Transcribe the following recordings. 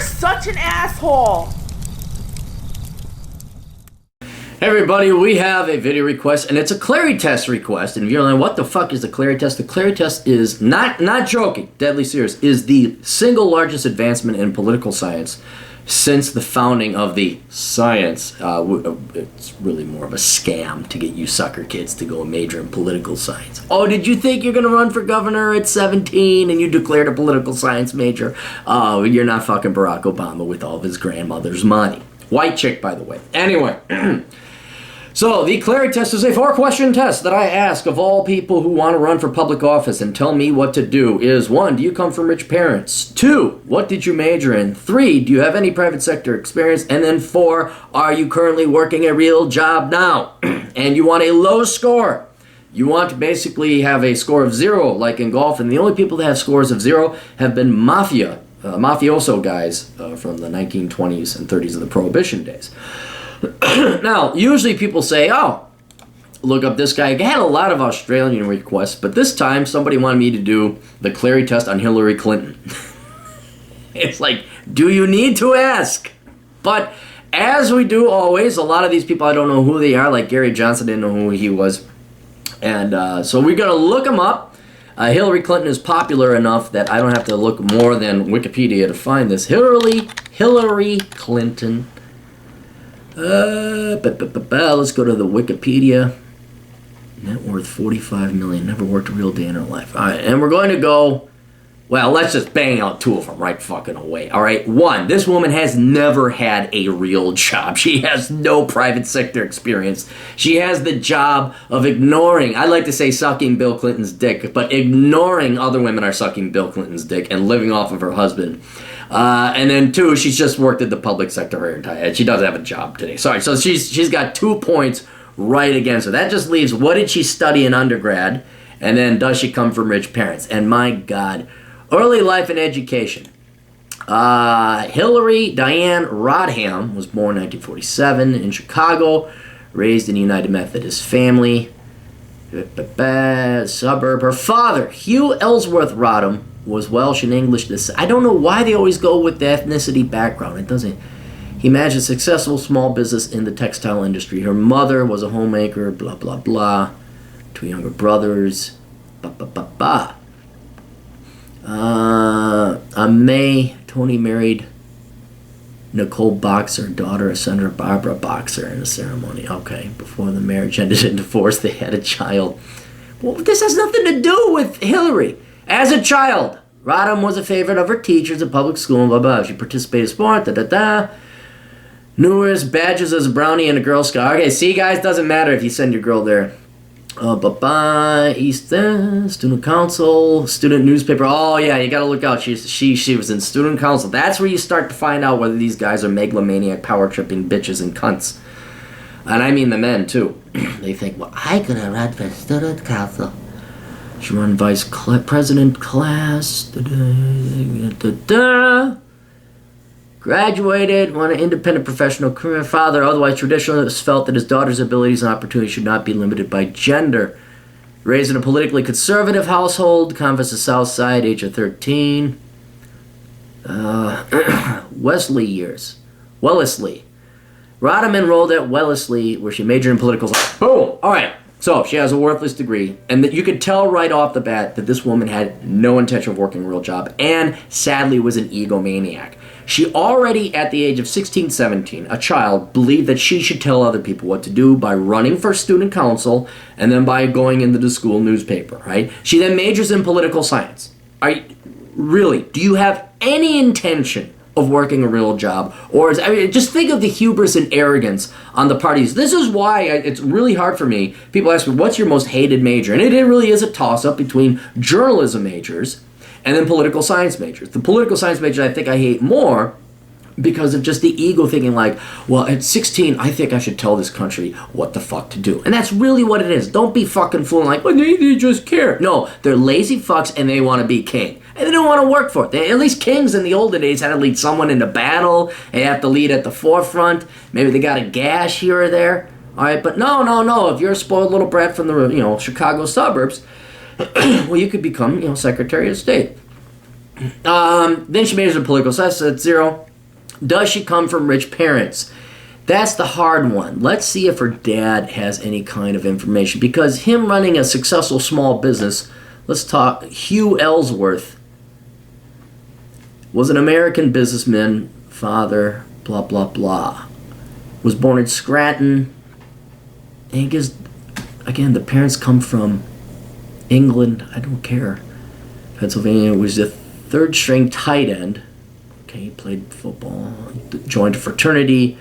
such an asshole. Hey everybody, we have a video request, and it's a Clarey Test request. And if you're like, what the fuck is the Clarey Test? The Clarey Test is, not joking, deadly serious, is the single largest advancement in political science since the founding of the science. It's really more of a scam to get you sucker kids to go major in political science. Oh, did you think you're going to run for governor at 17 and you declared a political science major? Oh, you're not fucking Barack Obama with all of his grandmother's money. White chick, by the way. Anyway. So, the Clarey Test is a 4-question test that I ask of all people who want to run for public office and tell me what to do. Is 1, do you come from rich parents? 2, what did you major in? 3, do you have any private sector experience? And then 4, are you currently working a real job now? And you want a low score. You want to basically have a score of 0, like in golf, and the only people that have scores of 0 have been mafioso guys from the 1920s and 30s of the Prohibition days. Now, usually people say, oh, look up this guy. I had a lot of Australian requests, but this time somebody wanted me to do the Clarey Test on Hillary Clinton. It's like, do you need to ask? But as we do always, a lot of these people, I don't know who they are, like Gary Johnson, didn't know who he was. And so we're going to look him up. Hillary Clinton is popular enough that I don't have to look more than Wikipedia to find this. Hillary Clinton. Let's go to the Wikipedia. Net worth $45 million. Never worked a real day in her life. All right, and we're going to go. Well, let's just bang out 2 of them right fucking away. All right, 1. This woman has never had a real job. She has no private sector experience. She has the job of ignoring. I like to say sucking Bill Clinton's dick, but ignoring other women are sucking Bill Clinton's dick and living off of her husband. And then 2, she's just worked at the public sector her entire. She doesn't have a job today. Sorry, so she's got 2 points right against her. That just leaves, what did she study in undergrad? And then, does she come from rich parents? And my God, early life and education. Hillary Diane Rodham was born 1947 in Chicago, raised in a United Methodist family. Suburb. Her father, Hugh Ellsworth Rodham, was Welsh and English. I don't know why they always go with the ethnicity background. It doesn't. He managed a successful small business in the textile industry. Her mother was a homemaker, blah, blah, blah. 2 younger brothers. May, Tony married Nicole Boxer, daughter of Senator Barbara Boxer, in a ceremony. Okay, before the marriage ended in divorce, they had a child. Well, this has nothing to do with Hillary. As a child, Rodham was a favorite of her teachers at public school, blah, blah. She participated in sport, Numerous badges as a brownie and a Girl Scout. Okay, see, guys, doesn't matter if you send your girl there. East Student Council, student newspaper. Oh, yeah, you gotta look out. She was in Student Council. That's where you start to find out whether these guys are megalomaniac, power-tripping bitches and cunts. And I mean the men, too. They think, well, I could have run for Student Council. She won vice president class. Graduated, won an independent professional career. Father, otherwise traditionalists, felt that his daughter's abilities and opportunities should not be limited by gender. Raised in a politically conservative household, canvassed the South Side, age of 13. Wellesley years. Rodham enrolled at Wellesley, where she majored in political science. Boom! All right. So, she has a worthless degree, and that you could tell right off the bat that this woman had no intention of working a real job, and sadly was an egomaniac. She already, at the age of 16, 17, a child, believed that she should tell other people what to do by running for student council, and then by going into the school newspaper, right? She then majors in political science. Really, do you have any intention of working a real job? Or just think of the hubris and arrogance on the parties. This is why it's really hard for me. People ask me, what's your most hated major? And it really is a toss-up between journalism majors and then political science majors. The political science major I think I hate more because of just the ego thinking like, well, at 16, I think I should tell this country what the fuck to do. And that's really what it is. Don't be fucking fooling like, well, they just care. No, they're lazy fucks and they want to be king. And they don't want to work for it. At least kings in the olden days had to lead someone into battle. They have to lead at the forefront. Maybe they got a gash here or there. All right, but no. If you're a spoiled little brat from the Chicago suburbs, well, you could become Secretary of State. Then she majors in political science at 0. Does she come from rich parents? That's the hard one. Let's see if her dad has any kind of information. Because him running a successful small business, let's talk, Hugh Ellsworth was an American businessman, father, blah, blah, blah. Was born in Scranton. And I guess, again, the parents come from England. I don't care. Pennsylvania. Was the third string tight end. Okay, he played football. Joined a fraternity.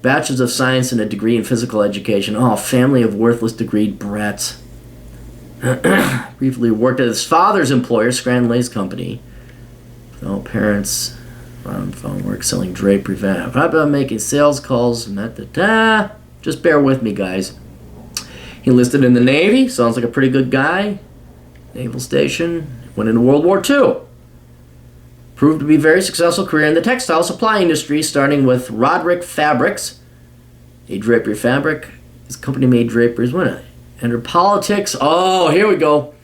Bachelor's of Science and a degree in physical education. Oh, family of worthless degreed brats. Briefly worked at his father's employer, Scranton Lace Company. No parents. Phone work, selling drapery. About making sales calls. Just bear with me, guys. He enlisted in the Navy. Sounds like a pretty good guy. Naval station. Went into World War II. Proved to be a very successful career in the textile supply industry, starting with Roderick Fabrics, a drapery fabric. His company made draperies. When entered politics. Oh, here we go.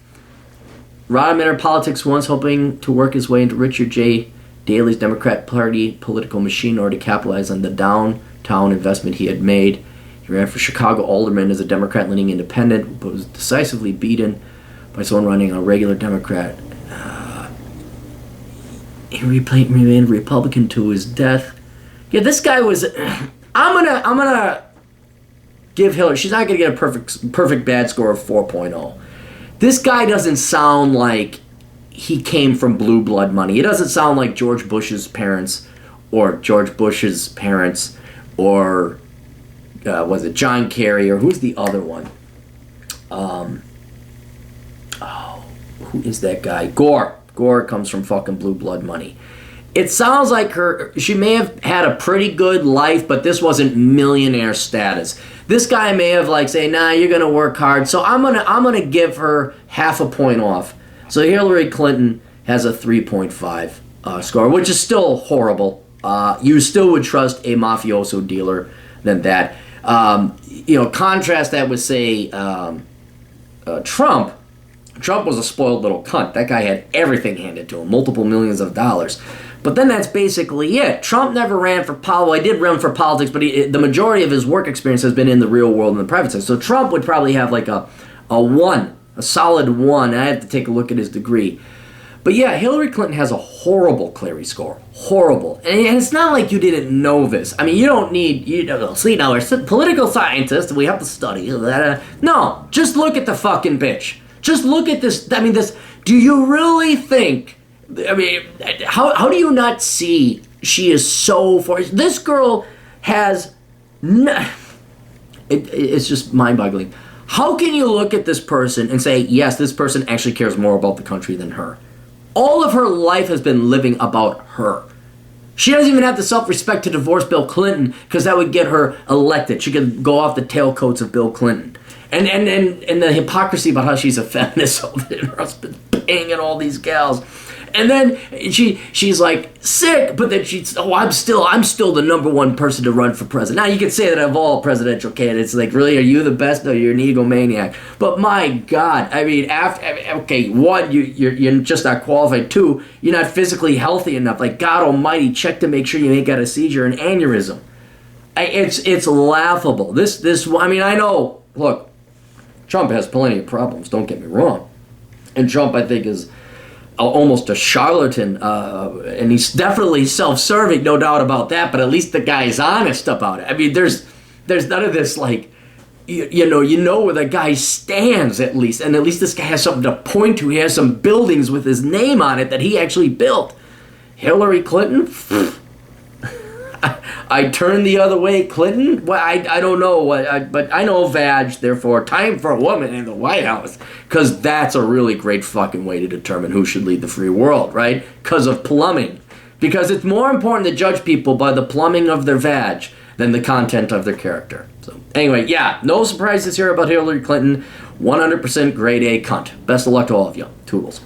Rodham entered politics once, hoping to work his way into Richard J. Daley's Democrat Party political machine in order to capitalize on the downtown investment he had made. He ran for Chicago alderman as a Democrat-leaning independent, but was decisively beaten by someone running a regular Democrat. He remained Republican to his death. Yeah, this guy was. I'm gonna give Hillary. She's not gonna get a perfect bad score of 4.0. This guy doesn't sound like he came from blue blood money. It doesn't sound like George Bush's parents, or George Bush's parents, or was it John Kerry, or who's the other one? Who is that guy? Gore. Gore comes from fucking blue blood money. It sounds like she may have had a pretty good life, but this wasn't millionaire status. This guy may have say, nah, you're gonna work hard. So I'm gonna give her half a point off. So Hillary Clinton has a 3.5 score, which is still horrible. You still would trust a mafioso dealer than that. Contrast that with say Trump. Trump was a spoiled little cunt. That guy had everything handed to him, multiple millions of dollars. But then that's basically it. Trump never ran for politics. Well, he did run for politics, but the majority of his work experience has been in the real world and the private sector. So Trump would probably have a 1, a solid 1. I have to take a look at his degree. But yeah, Hillary Clinton has a horrible Clarey score. Horrible. And it's not like you didn't know this. I mean, you don't need, see, now we're political scientists, we have to study. No, just look at the fucking bitch. Just look at this. I mean, this. Do you really think? I mean, how do you not see she is so far? This girl has. It's just mind-boggling. How can you look at this person and say, yes, this person actually cares more about the country than her? All of her life has been living about her. She doesn't even have the self-respect to divorce Bill Clinton because that would get her elected. She could go off the tailcoats of Bill Clinton. And the hypocrisy about how she's a feminist, and her husband's banging all these gals, and then she's sick, but then I'm still the number one person to run for president. Now you can say that of all presidential candidates, really, are you the best? No, you're an egomaniac. But my God, I mean, one, you're just not qualified. 2, you're not physically healthy enough. God Almighty, check to make sure you ain't got a seizure or an aneurysm. It's laughable. This I mean, I know. Look. Trump has plenty of problems, don't get me wrong. And Trump, I think, is almost a charlatan, and he's definitely self-serving, no doubt about that, but at least the guy is honest about it. I mean, there's none of this, you know where the guy stands, at least, and at least this guy has something to point to. He has some buildings with his name on it that he actually built. Hillary Clinton? I turned the other way, Clinton? Well, I don't know, but I know Vag, therefore, time for a woman in the White House. Because that's a really great fucking way to determine who should lead the free world, right? Because of plumbing. Because it's more important to judge people by the plumbing of their vag than the content of their character. So, anyway, yeah, no surprises here about Hillary Clinton. 100% grade A cunt. Best of luck to all of you. Toodles.